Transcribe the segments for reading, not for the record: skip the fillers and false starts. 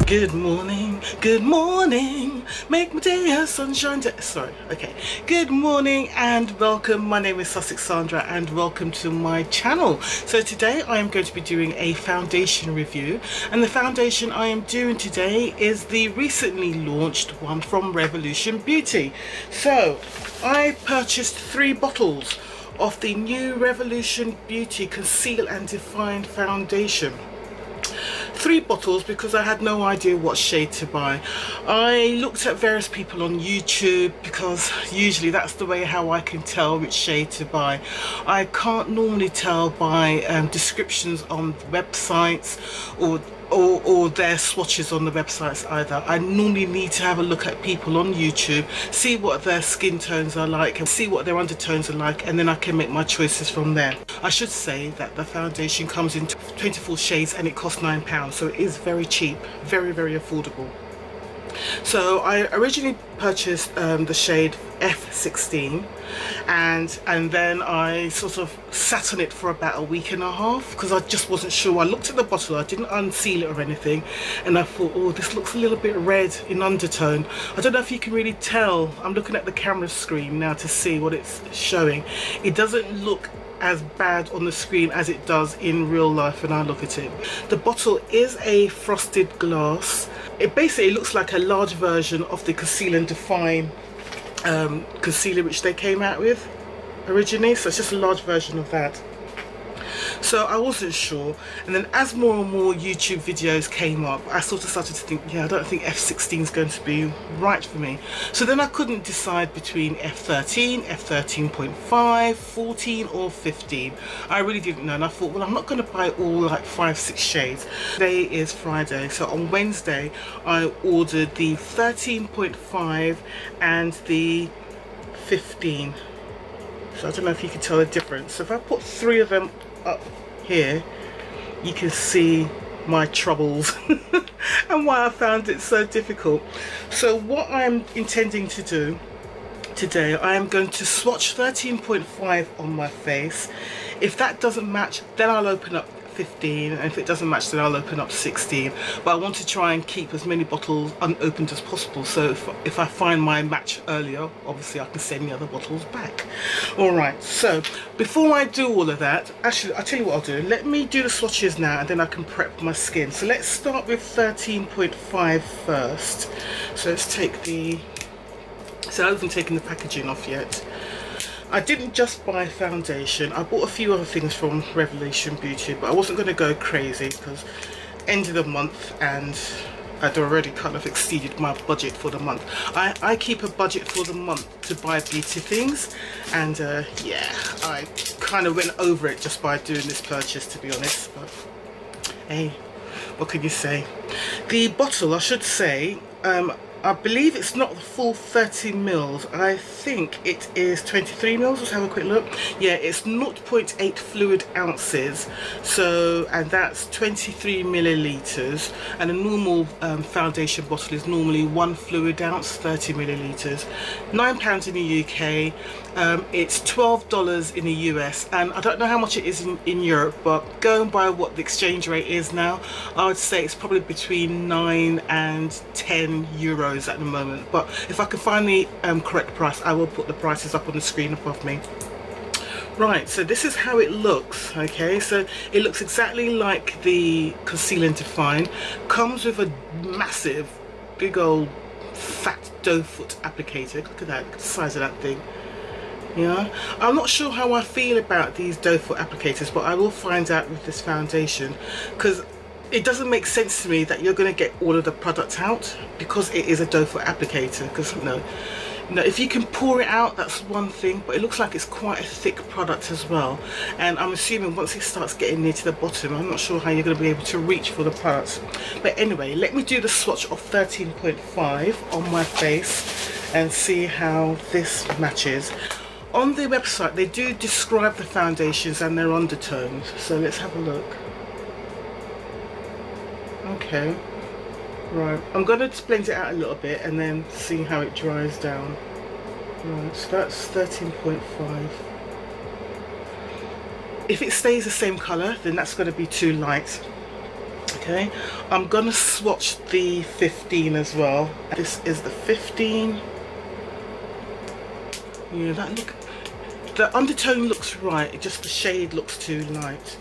Good morning, make my day a sunshine day. Sorry, okay. Good morning and welcome. My name is Sandra and welcome to my channel. So today I am going to be doing a foundation review, and the foundation I am doing today is the recently launched one from Revolution Beauty. So I purchased 3 bottles of the new Revolution Beauty Conceal and Define Foundation. 3 bottles because I had no idea what shade to buy. I looked at various people on YouTube because usually that's the way how I can tell which shade to buy. I can't normally tell by descriptions on websites or their swatches on the websites either. I normally need to have a look at people on YouTube, see what their skin tones are like and see what their undertones are like, and then I can make my choices from there. I should say that the foundation comes in 24 shades and it costs £9, so it is very cheap, very affordable. So I originally purchased the shade F16 and then I sort of sat on it for about a week and a half because I just wasn't sure. I looked at the bottle, I didn't unseal it or anything, and I thought, oh, this looks a little bit red in undertone. I don't know if you can really tell. I'm looking at the camera screen now to see what it's showing. It doesn't look as bad on the screen as it does in real life when I look at it. The bottle is a frosted glass. It basically looks like a large version of the Conceal and Define concealer which they came out with originally, so it's just a large version of that. So I wasn't sure, and then as more and more YouTube videos came up, I sort of started to think, yeah, I don't think F16 is going to be right for me. So then I couldn't decide between F13, F13.5, 14 or 15. I really didn't know, and I thought, well, I'm not going to buy all like 5-6 shades. Today is Friday, so on Wednesday I ordered the 13.5 and the 15. So I don't know if you can tell the difference. So if I put 3 of them up here, you can see my troubles and why I found it so difficult. So what I'm intending to do today, I am going to swatch 13.5 on my face. If that doesn't match, then I'll open up 15, and if it doesn't match, then I'll open up 16. But I want to try and keep as many bottles unopened as possible, so if I find my match earlier, obviously I can send the other bottles back. Alright, so before I do all of that, actually I'll tell you what I'll do. Let me do the swatches now and then I can prep my skin. So let's start with 13.5 first. So let's take the... So I haven't taken the packaging off yet. I didn't just buy foundation, I bought a few other things from Revolution Beauty, but I wasn't going to go crazy because end of the month and I'd already kind of exceeded my budget for the month. I keep a budget for the month to buy beauty things, and yeah, I kind of went over it just by doing this purchase, to be honest, but hey, what can you say? The bottle, I should say, I believe it's not the full 30 mils. I think it is 23 mils. Let's have a quick look. Yeah, it's 0.8 fluid ounces. So, and that's 23 milliliters. And a normal foundation bottle is normally 1 fluid ounce, 30 milliliters. £9 in the UK. It's $12 in the US, and I don't know how much it is in Europe, but going by what the exchange rate is now, I would say it's probably between 9 and 10 euros at the moment. But if I can find the correct price, I will put the prices up on the screen above me. Right, so this is how it looks. Okay, so it looks exactly like the Conceal and Define. Comes with a massive, big old fat doe foot applicator. Look at that, look at the size of that thing. Yeah, I'm not sure how I feel about these doe foot applicators, but I will find out with this foundation, because it doesn't make sense to me that you're going to get all of the product out because it is a doe foot applicator. Because no, if you can pour it out, that's one thing, but it looks like it's quite a thick product as well, and I'm assuming once it starts getting near to the bottom, I'm not sure how you're going to be able to reach for the products. But anyway, let me do the swatch of 13.5 on my face and see how this matches. On the website they do describe the foundations and their undertones, so let's have a look. Okay, right, I'm going to blend it out a little bit and then see how it dries down. Right, so that's 13.5. If it stays the same colour, then that's going to be too light. Okay, I'm gonna swatch the 15 as well. This is the 15. Yeah, the undertone looks right, it just the shade looks too light.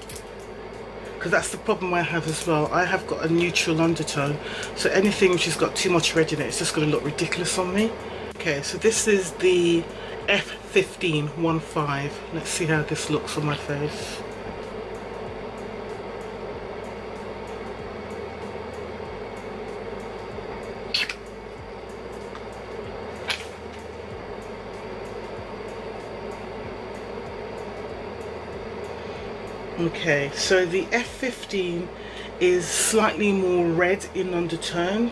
Because that's the problem I have as well. I have got a neutral undertone, so anything which has got too much red in it, it's just going to look ridiculous on me. Okay, so this is the F15 1.5. Let's see how this looks on my face. Okay, so the F15 is slightly more red in undertone,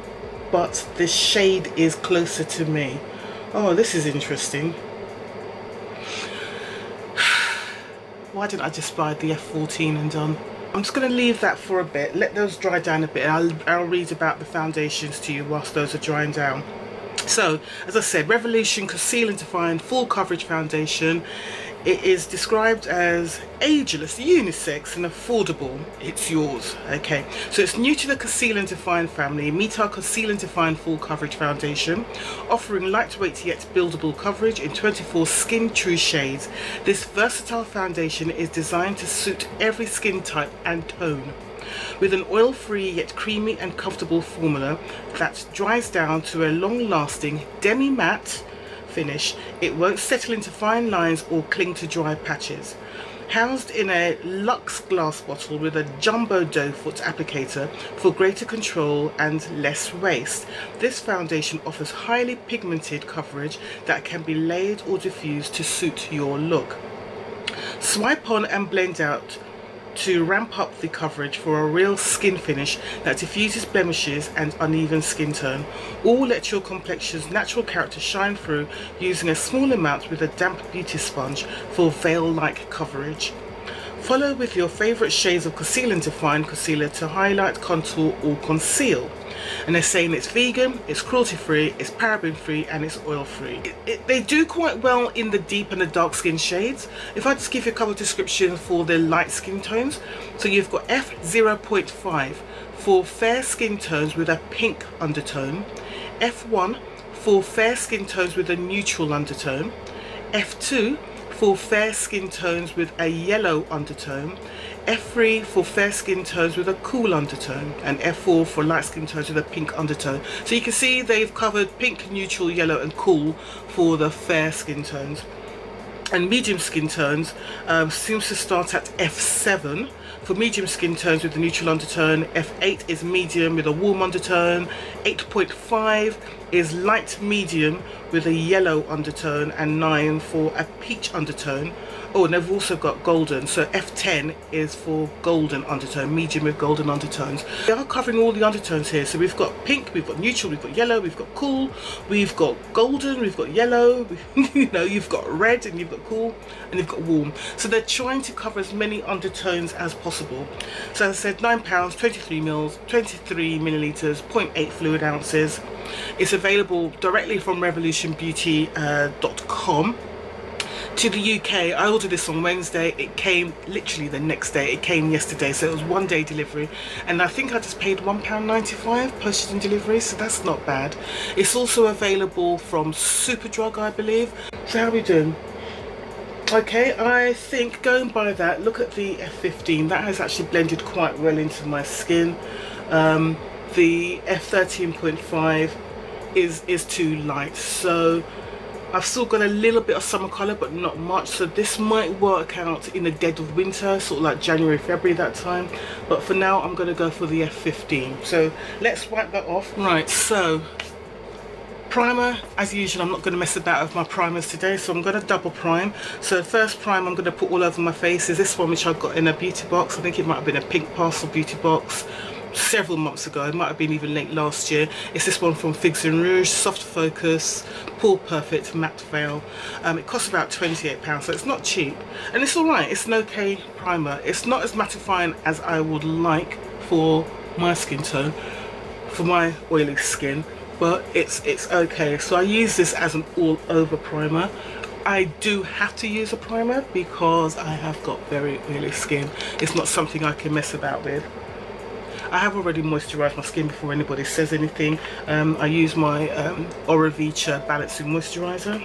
but the shade is closer to me. Oh, this is interesting. Why didn't I just buy the F14 and done? I'm just going to leave that for a bit, let those dry down a bit. I'll read about the foundations to you whilst those are drying down. So, as I said, Revolution Conceal and Define Full Coverage Foundation. It is described as ageless, unisex and affordable. It's yours. Okay, so it's new to the Conceal and Define family. Meet our Conceal and Define Full Coverage Foundation, offering lightweight yet buildable coverage in 24 skin true shades. This versatile foundation is designed to suit every skin type and tone, with an oil-free yet creamy and comfortable formula that dries down to a long-lasting demi-matte finish. It won't settle into fine lines or cling to dry patches. Housed in a luxe glass bottle with a jumbo doe foot applicator for greater control and less waste, this foundation offers highly pigmented coverage that can be layered or diffused to suit your look. Swipe on and blend out to ramp up the coverage for a real skin finish that diffuses blemishes and uneven skin tone. Or let your complexion's natural character shine through using a small amount with a damp beauty sponge for veil-like coverage. Follow with your favourite shades of Conceal and Define concealer to highlight, contour or conceal. And they're saying it's vegan, it's cruelty free, it's paraben free and it's oil free. They do quite well in the deep and the dark skin shades. If I just give you a couple of descriptions for the light skin tones. So you've got F0.5 for fair skin tones with a pink undertone, F1 for fair skin tones with a neutral undertone, F2 for fair skin tones with a yellow undertone, F3 for fair skin tones with a cool undertone, and F4 for light skin tones with a pink undertone. So you can see they've covered pink, neutral, yellow and cool for the fair skin tones. And medium skin tones seems to start at F7 for medium skin tones with a neutral undertone, F8 is medium with a warm undertone, 8.5 is light medium with a yellow undertone, and 9 for a peach undertone. Oh, and they've also got golden, so F10 is for golden undertone, medium with golden undertones. They are covering all the undertones here, so we've got pink, we've got neutral, we've got yellow, we've got cool, we've got golden, we've got yellow, you know, you've got red and you've got cool and you've got warm. So they're trying to cover as many undertones as possible. So as I said, £9, 23 mils, 23 millilitres, 0.8 fluid ounces. It's available directly from revolutionbeauty.com. to the UK. I ordered this on Wednesday, it came literally the next day, it came yesterday, so it was 1 day delivery, and I think I just paid £1.95 postage and delivery, so that's not bad. It's also available from Superdrug, I believe. So how are we doing? Okay, I think going by that, look at the F15, that has actually blended quite well into my skin. The F13.5 is too light, so I've still got a little bit of summer colour but not much, so this might work out in the dead of winter, sort of like January, February, that time. But for now I'm going to go for the F15. So let's wipe that off. Right, so primer, as usual, I'm not going to mess about with my primers today, so I'm going to double prime. So the first prime I'm going to put all over my face is this one, which I got in a beauty box. I think it might have been a pink parcel beauty box several months ago, it might have been even late last year. It's this one from Figs and Rouge, Soft Focus, Pore Perfect Matte Veil. It costs about £28, so it's not cheap, and it's alright, it's an okay primer. It's not as mattifying as I would like for my skin tone, for my oily skin, but it's okay. So I use this as an all over primer. I do have to use a primer because I have got very oily skin. It's not something I can mess about with. I have already moisturised my skin before anybody says anything. I use my Oravita Balancing Moisturiser,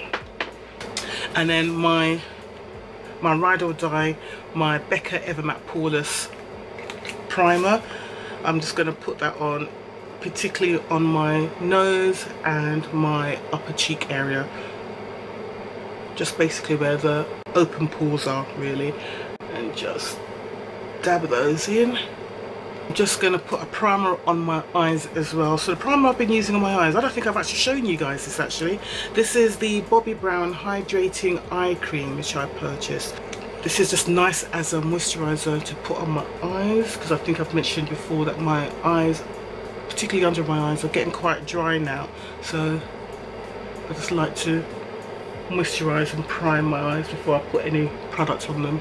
and then my Ride or Die, my Becca Evermatte Poreless Primer. I'm just going to put that on, particularly on my nose and my upper cheek area, just basically where the open pores are really, and just dab those in. I'm just going to put a primer on my eyes as well. So the primer I've been using on my eyes, I don't think I've actually shown you guys this actually. This is the Bobbi Brown Hydrating Eye Cream, which I purchased. This is just nice as a moisturiser to put on my eyes, because I think I've mentioned before that my eyes, particularly under my eyes, are getting quite dry now. So I just like to moisturise and prime my eyes before I put any product on them.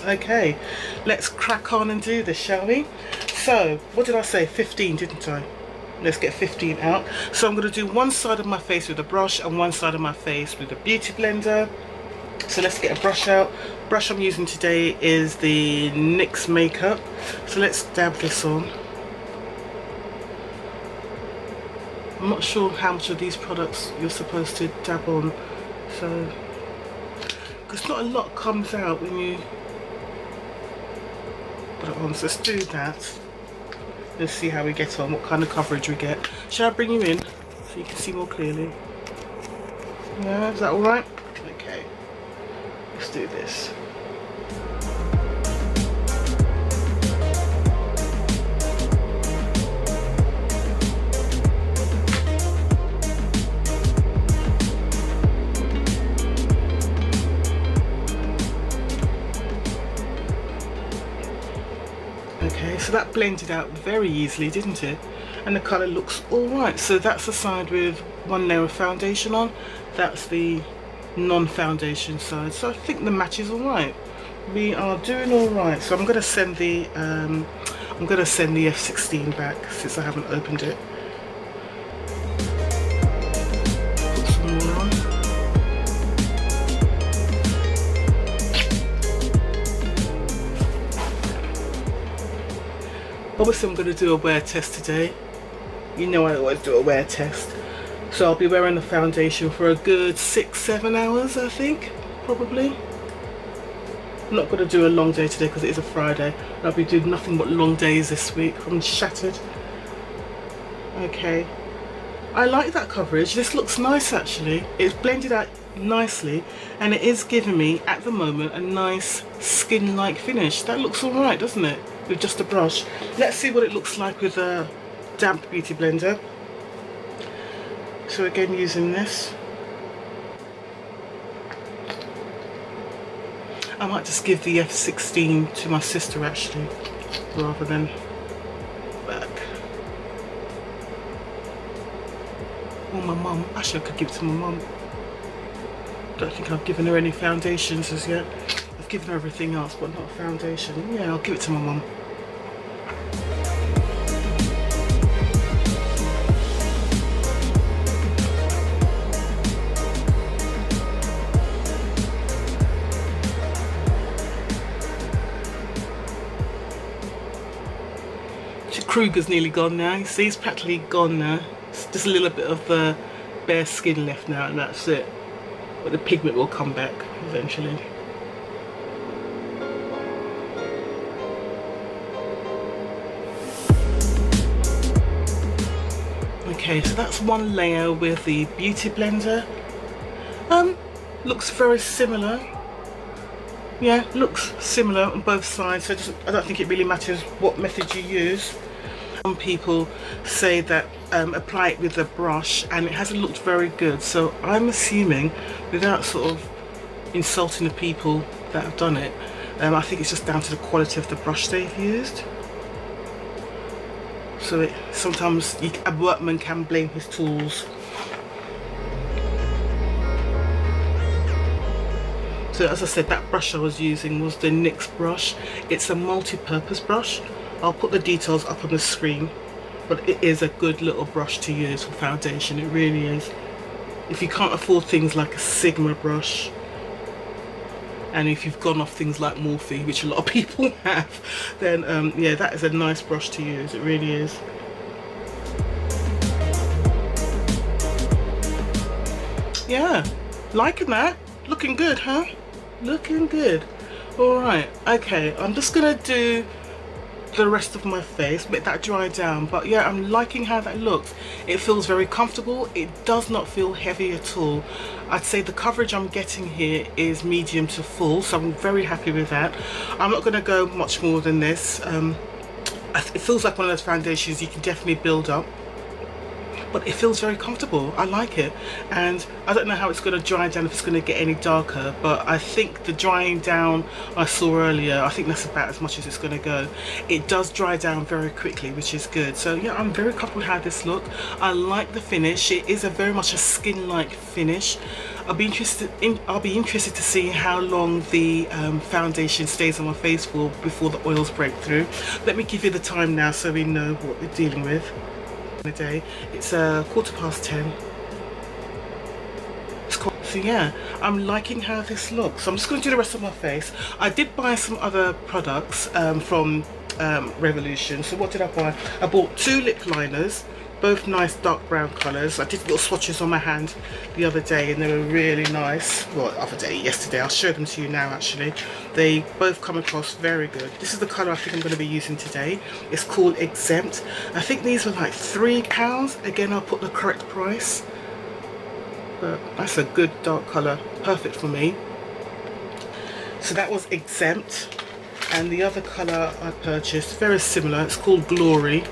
Okay, let's crack on and do this, shall we? So, what did I say? 15, didn't I? Let's get 15 out. So I'm going to do one side of my face with a brush and one side of my face with a beauty blender. So let's get a brush out. Brush I'm using today is the NYX Makeup. So let's dab this on. I'm not sure how much of these products you're supposed to dab on, so because not a lot comes out when you put it on. So let's do that. Let's see how we get on, what kind of coverage we get. Shall I bring you in so you can see more clearly? Yeah, is that all right? Okay, let's do this. Okay, so that blended out very easily, didn't it? And the colour looks alright. So that's the side with one layer of foundation on. That's the non-foundation side. So I think the match is alright. We are doing alright. So I'm gonna send the F16 back since I haven't opened it. Put some more on. Obviously I'm going to do a wear test today. You know I always do a wear test. So I'll be wearing the foundation for a good 6-7 hours, I think, probably. I'm not going to do a long day today because it is a Friday. I'll be doing nothing but long days this week. I'm shattered. Okay. I like that coverage. This looks nice actually. It's blended out nicely and it is giving me, at the moment, a nice skin-like finish. That looks alright, doesn't it? With just a brush. Let's see what it looks like with a damp beauty blender. So again, using this. I might just give the F16 to my sister actually, rather than back. Or my mum. Actually I could give it to my mum. Don't think I've given her any foundations as yet. I've given her everything else but not a foundation. Yeah, I'll give it to my mum. Kruger's nearly gone now. You see, it's practically gone now. It's just a little bit of bare skin left now and that's it. But the pigment will come back eventually. Okay, so that's one layer with the beauty blender. Looks very similar. Yeah, looks similar on both sides, so I don't think it really matters what method you use. Some people say that apply it with a brush and it hasn't looked very good, so I'm assuming, without sort of insulting the people that have done it, I think it's just down to the quality of the brush they've used. So sometimes a workman can blame his tools. So as I said, that brush I was using was the NYX brush. It's a multi-purpose brush. I'll put the details up on the screen, but it is a good little brush to use for foundation. It really is. If you can't afford things like a Sigma brush, and if you've gone off things like Morphe, which a lot of people have, then yeah, that is a nice brush to use. It really is. Yeah, liking that. Looking good, huh? Looking good. All right, okay, I'm just gonna do the rest of my face, let that dry down. But yeah, I'm liking how that looks. It feels very comfortable. It does not feel heavy at all. I'd say the coverage I'm getting here is medium to full, so I'm very happy with that. I'm not going to go much more than this. It feels like one of those foundations you can definitely build up, but it feels very comfortable. I like it, and I don't know how it's going to dry down, if it's going to get any darker, but I think the drying down I saw earlier, I think that's about as much as it's going to go. It does dry down very quickly, which is good. So yeah, I'm very comfortable with how this look. I like the finish. It is very much a skin-like finish. I'll be interested to see how long the foundation stays on my face for before the oils break through. Let me give you the time now so we know what we're dealing with. The day, it's 10:15. So yeah, I'm liking how this looks. So I'm just going to do the rest of my face. I did buy some other products from Revolution. So what did I buy? I bought 2 lip liners, both nice dark brown colours. I did little swatches on my hand the other day and they were really nice. Well, yesterday. I'll show them to you now actually. They both come across very good. This is the colour I think I'm going to be using today. It's called Exempt. I think these were like £3. Again, I'll put the correct price. But that's a good dark colour. Perfect for me. So that was Exempt. And the other colour I purchased, very similar. It's called Glory.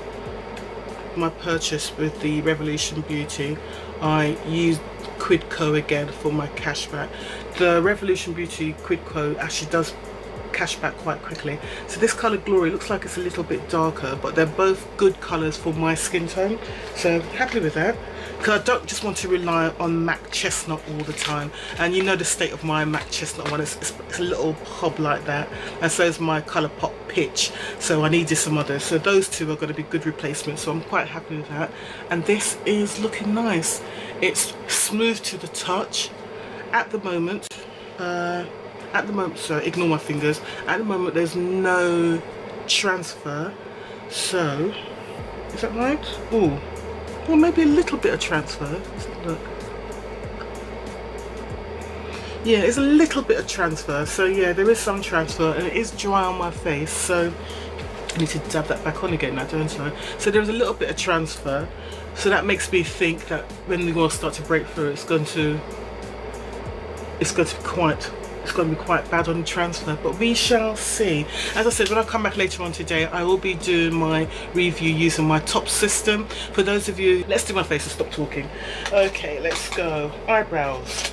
My purchase with the Revolution Beauty, I used Quidco again for my cashback. The Revolution Beauty Quidco actually does cashback quite quickly. So this colour Glory looks like it's a little bit darker, but they're both good colours for my skin tone, so happy with that, because I don't just want to rely on MAC Chestnut all the time. And you know the state of my MAC Chestnut one, it's a little hob like that, and so is my Colourpop Pitch, so I needed some others. So those two are going to be good replacements, so I'm quite happy with that. And this is looking nice. It's smooth to the touch. At the moment, so ignore my fingers, at the moment there's no transfer. So is that right? Oh, well, maybe a little bit of transfer. Let's look. Yeah, it's a little bit of transfer. So yeah, there is some transfer, and it is dry on my face, so I need to dab that back on again now, don't I? So there's a little bit of transfer, so that makes me think that when the oil starts to break through, it's going to be quite bad on the transfer, but we shall see. As I said, when I come back later on today, I will be doing my review using my top system. For those of you, let's do my face and stop talking. Okay, let's go. Eyebrows.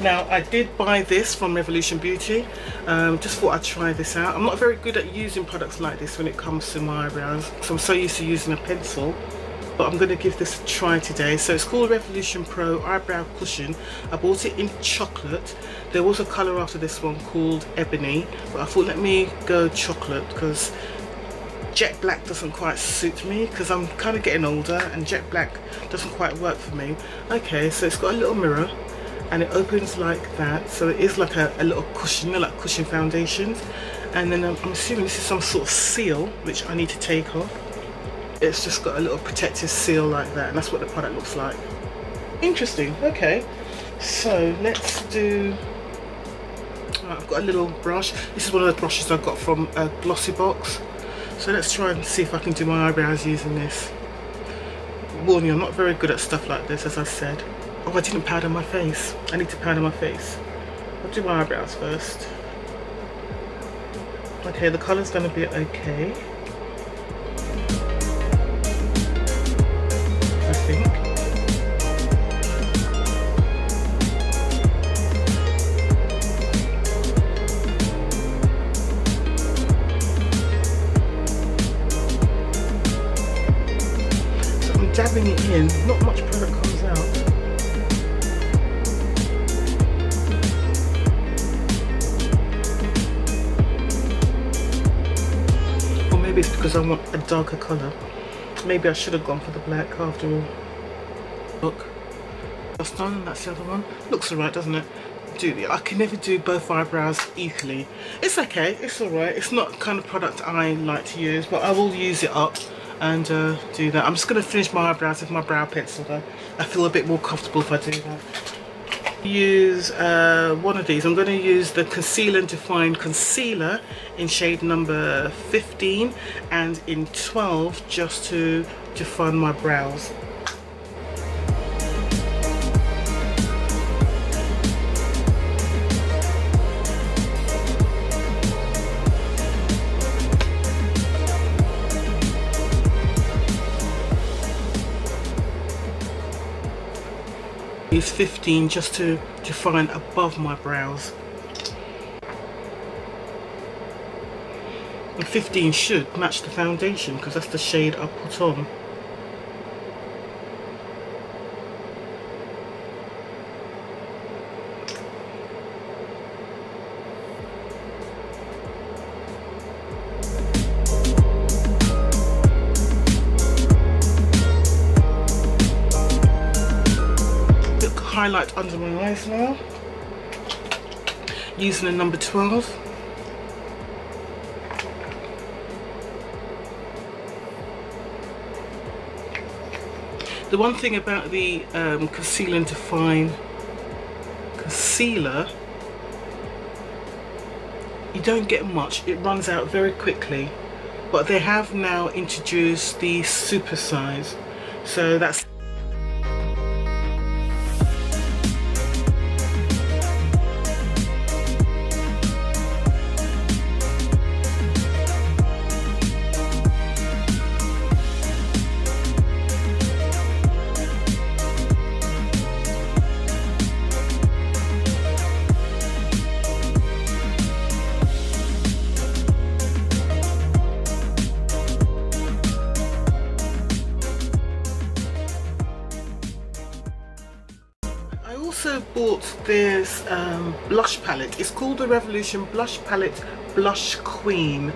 Now, I did buy this from Revolution Beauty. Just thought I'd try this out. I'm not very good at using products like this when it comes to my eyebrows, so I'm so used to using a pencil. But I'm going to give this a try today. So it's called Revolution Pro Eyebrow Cushion. I bought it in chocolate. There was a colour after this one called Ebony, but I thought let me go chocolate because jet black doesn't quite suit me, because I'm kind of getting older and jet black doesn't quite work for me. Okay, so it's got a little mirror and it opens like that, so it is like a little cushion, you know, like cushion foundations. And then I'm assuming this is some sort of seal which I need to take off. It's just got a little protective seal like that, and that's what the product looks like. Interesting. Okay, so let's do, I've got a little brush. This is one of the brushes I got from a Glossy Box, so let's try and see if I can do my eyebrows using this. Warn you, I'm not very good at stuff like this, as I said. Oh, I didn't powder my face. I need to powder my face. I'll do my eyebrows first. Okay, the colour's going to be okay, I think. So I'm dabbing it in, not much product comes out. Maybe it's because I want a darker colour. Maybe I should have gone for the black after all. Look, that's done. That's the other one. Looks alright, doesn't it? I can never do both eyebrows equally. It's okay, it's alright. It's not the kind of product I like to use, but I will use it up and do that. I'm just going to finish my eyebrows with my brow pencil though. I feel a bit more comfortable if I do that. Use one of these. I'm going to use the Conceal and Define Concealer in shade number 15 and in 12 just to define my brows. Use 15 just to define above my brows. And 15 should match the foundation because that's the shade I put on. Highlight under my eyes now, using a number 12. The one thing about the Conceal and Define Concealer, you don't get much, it runs out very quickly, but they have now introduced the super size, so that's bought this blush palette. It's called the Revolution Blush Palette Blush Queen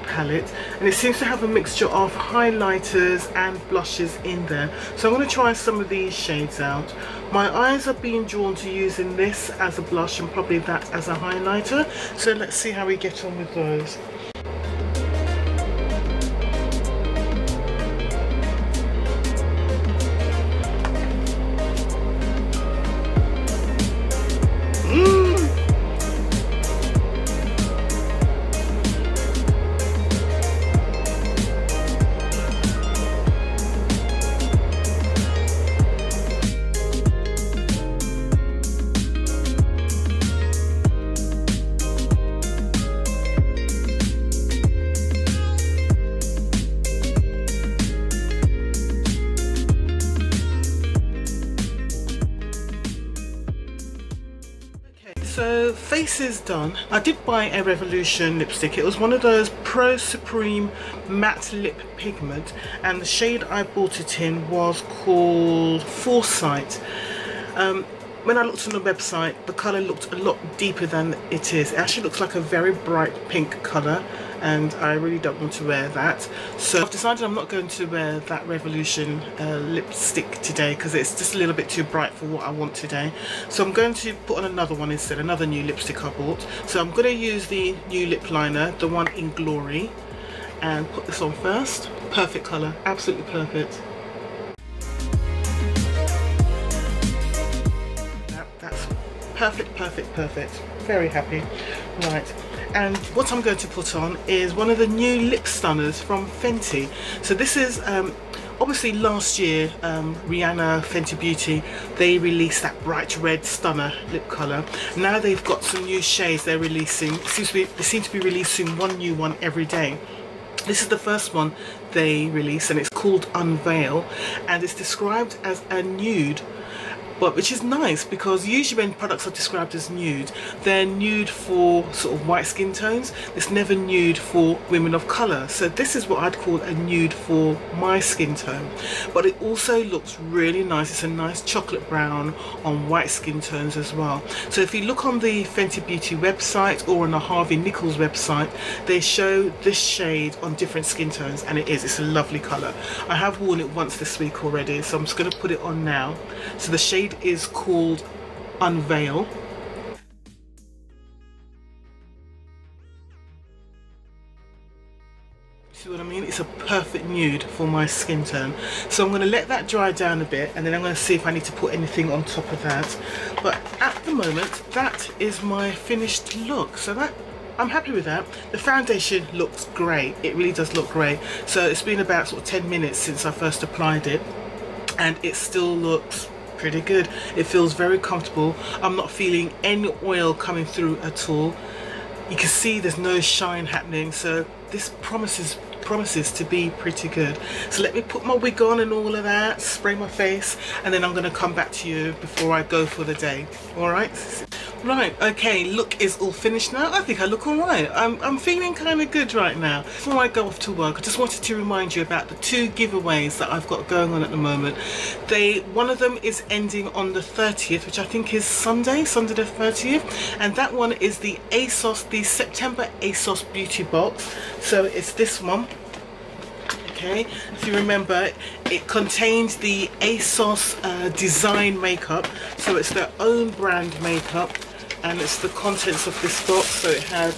palette, and it seems to have a mixture of highlighters and blushes in there. So I'm going to try some of these shades out. My eyes are being drawn to using this as a blush and probably that as a highlighter, so let's see how we get on with those. So face is done. I did buy a Revolution lipstick. It was one of those Pro Supreme matte lip pigment, and the shade I bought it in was called Foresight. When I looked on the website, the colour looked a lot deeper than it is. It actually looks like a very bright pink colour, and I really don't want to wear that. So I've decided I'm not going to wear that Revolution lipstick today because it's just a little bit too bright for what I want today. So I'm going to put on another one instead, another new lipstick I bought. So I'm going to use the new lip liner, the one in Glory, and put this on first. Perfect colour, absolutely perfect. That's perfect, perfect, perfect. Very happy. Right. And what I'm going to put on is one of the new lip stunners from Fenty. So this is obviously last year Rihanna Fenty Beauty, they released that bright red stunner lip colour. Now they've got some new shades they're releasing. They seem to be releasing one new one every day. This is the first one they released, and it's called Unveil, and it's described as a nude, but which is nice because usually when products are described as nude, they're nude for sort of white skin tones. It's never nude for women of colour. So this is what I'd call a nude for my skin tone. But it also looks really nice. It's a nice chocolate brown on white skin tones as well. So if you look on the Fenty Beauty website or on the Harvey Nichols website, they show this shade on different skin tones, and it's a lovely colour. I have worn it once this week already, so I'm just going to put it on now. So the shade is called Unveil, it's a perfect nude for my skin tone. So I'm going to let that dry down a bit, and then I'm going to see if I need to put anything on top of that. But at the moment, that is my finished look. So that, I'm happy with that. The foundation looks great. It really does look great. So it's been about sort of 10 minutes since I first applied it, and it still looks pretty good. It feels very comfortable. I'm not feeling any oil coming through at all. You can see there's no shine happening, so this promises to be pretty good. So let me put my wig on and all of that, spray my face, and then I'm going to come back to you before I go for the day. All right. Right, okay, look is all finished now. I think I look all right. I'm feeling kind of good right now. Before I go off to work, I just wanted to remind you about the 2 giveaways that I've got going on at the moment. One of them is ending on the 30th, which I think is Sunday the 30th, and that one is the ASOS, the September ASOS Beauty Box. So it's this one. Okay, if you remember, it contains the ASOS design makeup, so it's their own brand makeup, and it's the contents of this box. So it had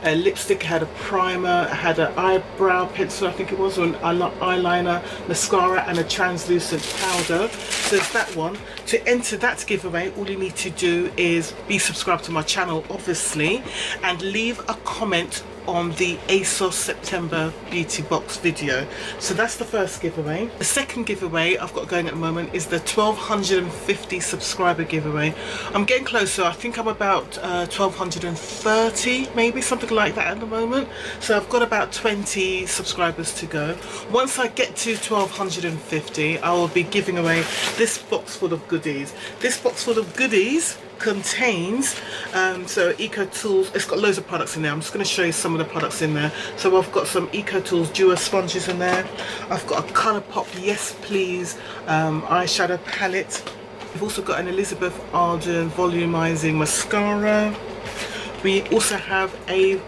a lipstick, it had a primer, it had an eyebrow pencil, I think it was, or an eyeliner, mascara, and a translucent powder. So it's that one. To enter that giveaway, all you need to do is be subscribed to my channel, obviously, and leave a comment on the ASOS September Beauty Box video. So that's the first giveaway. The second giveaway I've got going at the moment is the 1250 subscriber giveaway. I'm getting closer. I think I'm about 1230, maybe something like that at the moment. So I've got about 20 subscribers to go. Once I get to 1250, I will be giving away this box full of goodies. This box full of goodies contains so Eco Tools. It's got loads of products in there. I'm just going to show you some of the products in there. So I've got some Eco Tools duo sponges in there. I've got a Colourpop Yes Please eyeshadow palette. We've also got an Elizabeth Arden volumizing mascara. We also have a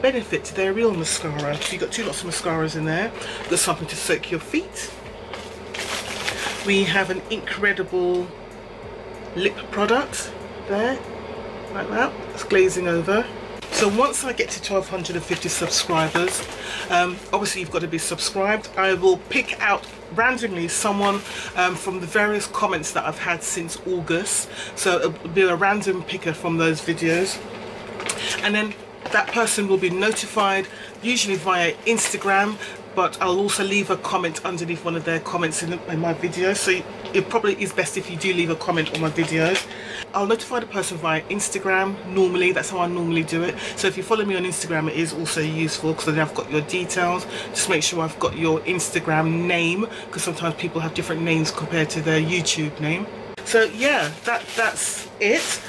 Benefit Their Real mascara. So you've got 2 lots of mascaras in there. We've got something to soak your feet. We have an incredible lip product there, like that. It's glazing over. So once I get to 1250 subscribers, obviously you've got to be subscribed. I will pick out randomly someone from the various comments that I've had since August. So it'll be a random picker from those videos, and then that person will be notified, usually via Instagram, but I'll also leave a comment underneath one of their comments in my videos. So it probably is best if you do leave a comment on my videos. I'll notify the person via Instagram. Normally, that's how I normally do it. So if you follow me on Instagram, it is also useful because then I've got your details. Just make sure I've got your Instagram name, because sometimes people have different names compared to their YouTube name. So yeah, that's it.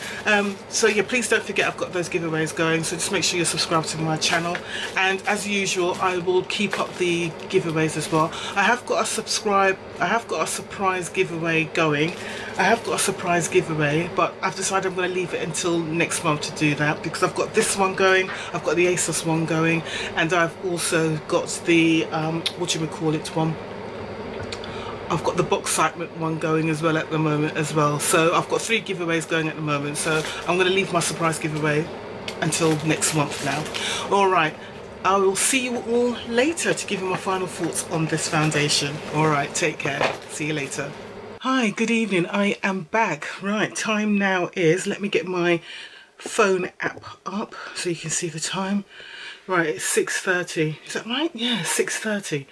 So yeah, please don't forget I've got those giveaways going, so just make sure you're subscribed to my channel, and as usual I will keep up the giveaways as well. I have got a surprise giveaway going. But I've decided I'm going to leave it until next month to do that, because I've got this one going, I've got the ASOS one going, and I've also got the I've got the box excitement one going as well at the moment as well. So I've got 3 giveaways going at the moment, so I'm going to leave my surprise giveaway until next month now. Alright, I will see you all later to give you my final thoughts on this foundation. Alright, take care, see you later. Hi, good evening, I am back. Right, time now is, let me get my phone app up so you can see the time. Right, it's 6:30, is that right? Yeah, 6:30.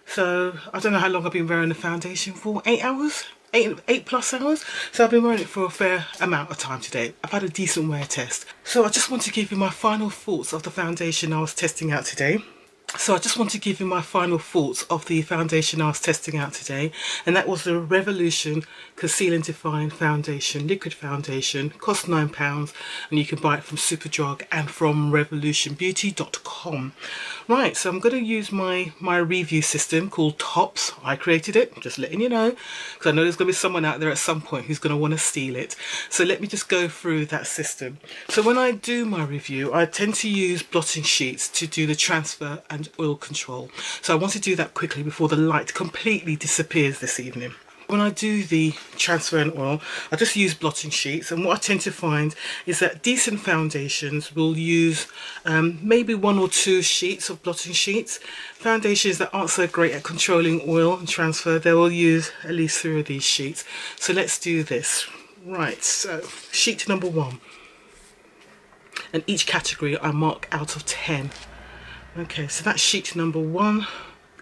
So I don't know how long I've been wearing the foundation for, 8 hours? 8+ hours. So I've been wearing it for a fair amount of time today. I've had a decent wear test. So I just want to give you my final thoughts of the foundation I was testing out today. So I just want to give you my final thoughts of the foundation I was testing out today, and that was the Revolution Conceal and Define Foundation, liquid foundation. Cost £9, and you can buy it from Superdrug and from revolutionbeauty.com. Right, so I'm going to use my review system called Tops. I created it, just letting you know, because I know there's going to be someone out there at some point who's going to want to steal it. So let me just go through that system. So when I do my review, I tend to use blotting sheets to do the transfer and oil control. So I want to do that quickly before the light completely disappears this evening. When I do the transfer in oil, I just use blotting sheets, and what I tend to find is that decent foundations will use maybe 1 or 2 sheets of blotting sheets. Foundations that aren't so great at controlling oil and transfer, they will use at least 3 of these sheets. So let's do this. Right, so sheet number 1. And each category I mark out of 10. Okay, so that's sheet number 1.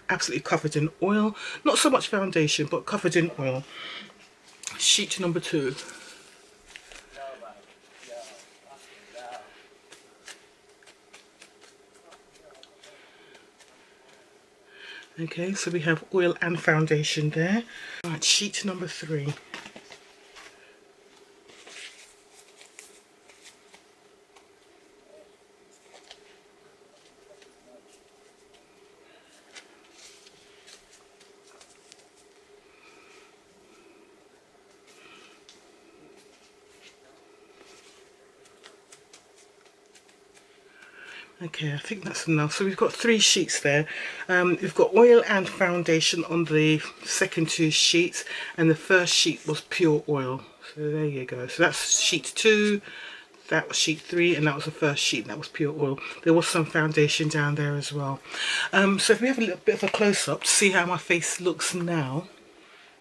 Absolutely covered in oil, not so much foundation but covered in oil. Sheet number 2. Okay, so we have oil and foundation there. Right, sheet number 3. Okay, I think that's enough. So we've got 3 sheets there. We've got oil and foundation on the second 2 sheets, and the first sheet was pure oil. So there you go. So that's sheet 2, that was sheet 3, and that was the first sheet, that was pure oil. There was some foundation down there as well. So if we have a little bit of a close-up to see how my face looks now.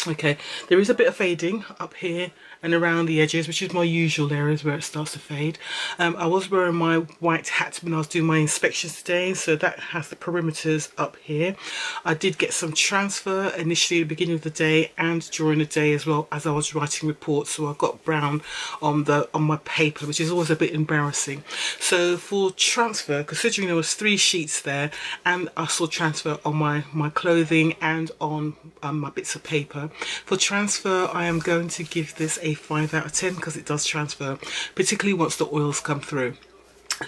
Okay, there is a bit of fading up here and around the edges, which is my usual areas where it starts to fade. I was wearing my white hat when I was doing my inspections today, so that has the perimeters up here. I did get some transfer initially at the beginning of the day and during the day as well as I was writing reports, so I got brown on my paper, which is always a bit embarrassing. So for transfer, considering there was 3 sheets there and I saw transfer on my clothing and on my bits of paper, for transfer I am going to give this a 5 out of 10 because it does transfer, particularly once the oils come through.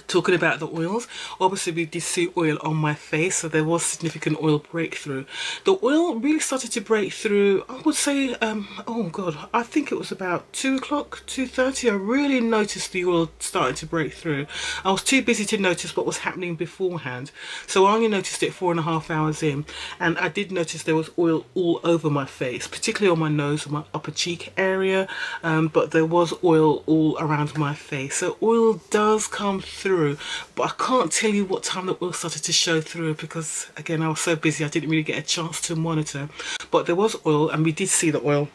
Talking about the oils, obviously we did see oil on my face, so there was significant oil breakthrough. The oil really started to break through, I would say, oh god, I think it was about 2 o'clock, 2:30. I really noticed the oil starting to break through. I was too busy to notice what was happening beforehand, so I only noticed it 4.5 hours in, and I did notice there was oil all over my face, particularly on my nose and my upper cheek area, but there was oil all around my face. So oil does come through, but I can't tell you what time the oil started to show through because again I was so busy I didn't really get a chance to monitor. But there was oil, and we did see the oil,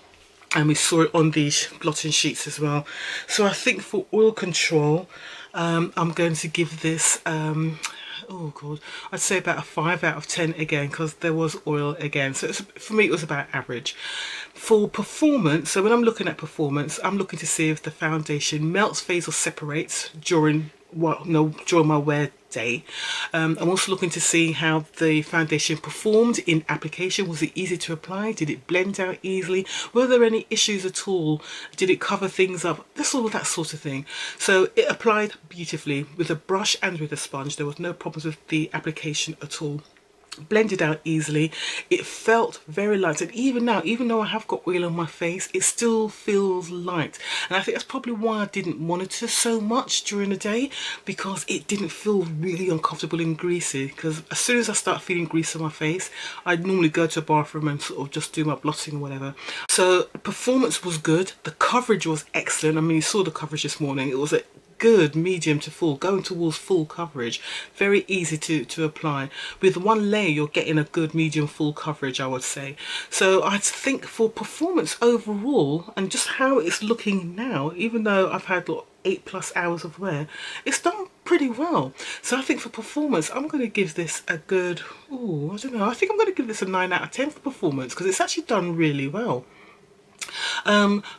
and we saw it on these blotting sheets as well. So I think for oil control, I'm going to give this oh god, I'd say about a 5 out of 10 again, because there was oil again. So for me it was about average. For performance, so when I'm looking at performance, I'm looking to see if the foundation melts, fades or separates during during my wear day. I'm also looking to see how the foundation performed in application. Was it easy to apply? Did it blend out easily? Were there any issues at all? Did it cover things up? That's all that sort of thing. So it applied beautifully with a brush and with a sponge. There was no problems with the application at all. Blended out easily. It felt very light, and even now, even though I have got oil on my face, it still feels light. And I think that's probably why I didn't monitor so much during the day, because it didn't feel really uncomfortable and greasy. Because as soon as I start feeling grease on my face, I'd normally go to a bathroom and sort of just do my blotting or whatever. So performance was good. The coverage was excellent. I mean, you saw the coverage this morning. It was a good medium to full, going towards full coverage. Very easy to apply. With one layer you're getting a good medium full coverage, I would say. So I think for performance overall, and just how it's looking now, even though I've had 8+ hours of wear, it's done pretty well. So I think for performance I'm going to give this a good, I don't know, I think I'm going to give this a 9 out of 10 for performance, because it's actually done really well.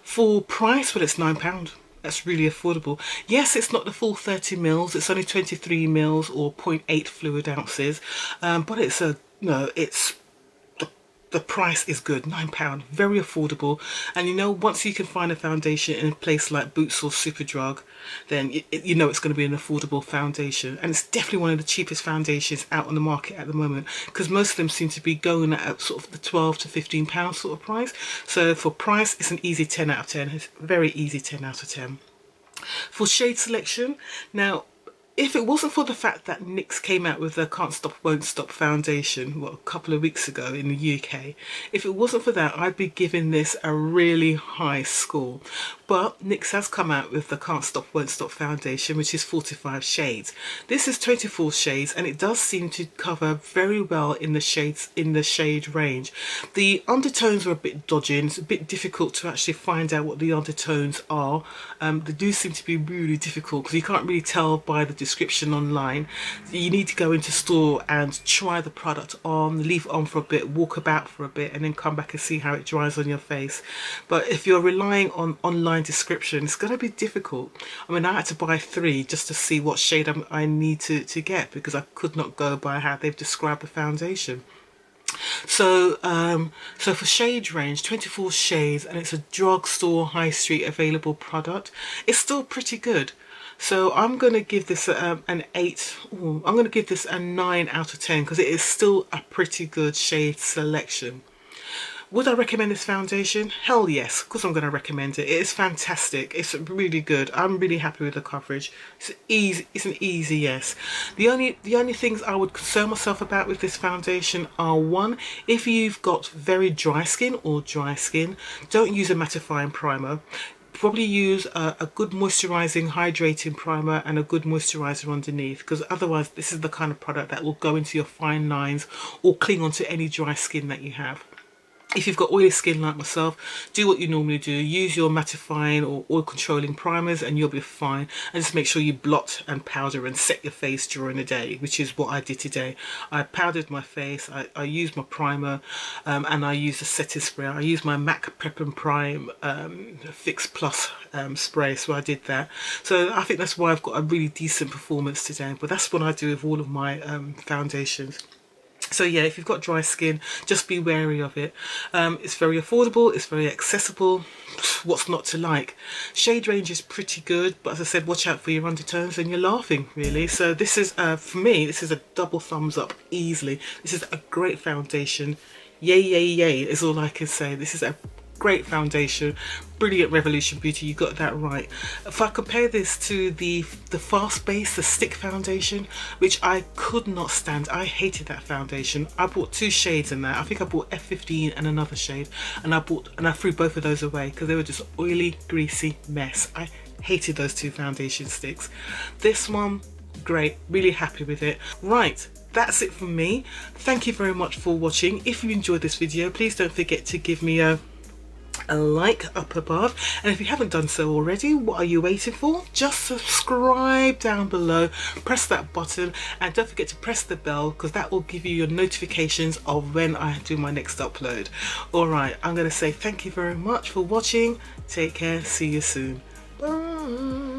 For price, well, it's £9. That's really affordable. Yes, it's not the full 30 mils, it's only 23 mils or 0.8 fluid ounces, but it's the price is good. £9, very affordable. And you know, once you can find a foundation in a place like Boots or Superdrug, then you know it's going to be an affordable foundation. And it's definitely one of the cheapest foundations out on the market at the moment, because most of them seem to be going at sort of the £12 to £15 sort of price. So for price, it's an easy 10 out of 10. It's very easy 10 out of 10. For shade selection, now, if it wasn't for the fact that NYX came out with their Can't Stop Won't Stop foundation, what, a couple of weeks ago in the UK, if it wasn't for that, I'd be giving this a really high score. But NYX has come out with the Can't Stop Won't Stop foundation, which is 45 shades. This is 24 shades, and it does seem to cover very well in the shades, in the shade range. The undertones are a bit dodgy, and it's a bit difficult to actually find out what the undertones are. They do seem to be really difficult because you can't really tell by the description online. You need to go into store and try the product on, leave it on for a bit, walk about for a bit, and then come back and see how it dries on your face. But if you're relying on online description, it's going to be difficult. I mean, I had to buy 3 just to see what shade I need to get, because I could not go by how they've described the foundation. So so for shade range, 24 shades, and it's a drugstore high street available product. It's still pretty good. So I'm going to give this an 8. I'm going to give this a 9 out of 10 because it is still a pretty good shade selection. Would I recommend this foundation? Hell yes, of course I'm going to recommend it. It is fantastic. It's really good. I'm really happy with the coverage. It's easy. It's an easy yes. The only things I would concern myself about with this foundation are, 1, if you've got very dry skin or dry skin, don't use a mattifying primer. Probably use a good moisturizing hydrating primer and a good moisturizer underneath, because otherwise this is the kind of product that will go into your fine lines or cling onto any dry skin that you have. If you've got oily skin like myself, do what you normally do. Use your mattifying or oil controlling primers and you'll be fine. And just make sure you blot and powder and set your face during the day, which is what I did today. I powdered my face, I used my primer, and I used a setting spray. I used my MAC Prep and Prime Fix Plus spray, so I did that. So I think that's why I've got a really decent performance today. But that's what I do with all of my foundations. So yeah, if you've got dry skin, just be wary of it. It's very affordable, it's very accessible. What's not to like? Shade range is pretty good, but as I said, watch out for your undertones and you're laughing, really. So this is, for me, this is a double thumbs up easily. This is a great foundation. Yay, yay, yay is all I can say. This is a great foundation. Brilliant Revolution Beauty, you got that right. If I compare this to the Fast Base, the stick foundation, which I could not stand, I hated that foundation. I bought 2 shades in that. I think I bought F15 and another shade, and I threw both of those away because they were just oily, greasy mess. I hated those 2 foundation sticks. This one, great, really happy with it. Right, that's it from me. Thank you very much for watching. If you enjoyed this video, please don't forget to give me a like up above, and if you haven't done so already, what are you waiting for? Just subscribe down below, press that button, and don't forget to press the bell, because that will give you your notifications of when I do my next upload. Alright, I'm going to say thank you very much for watching. Take care, see you soon. Bye.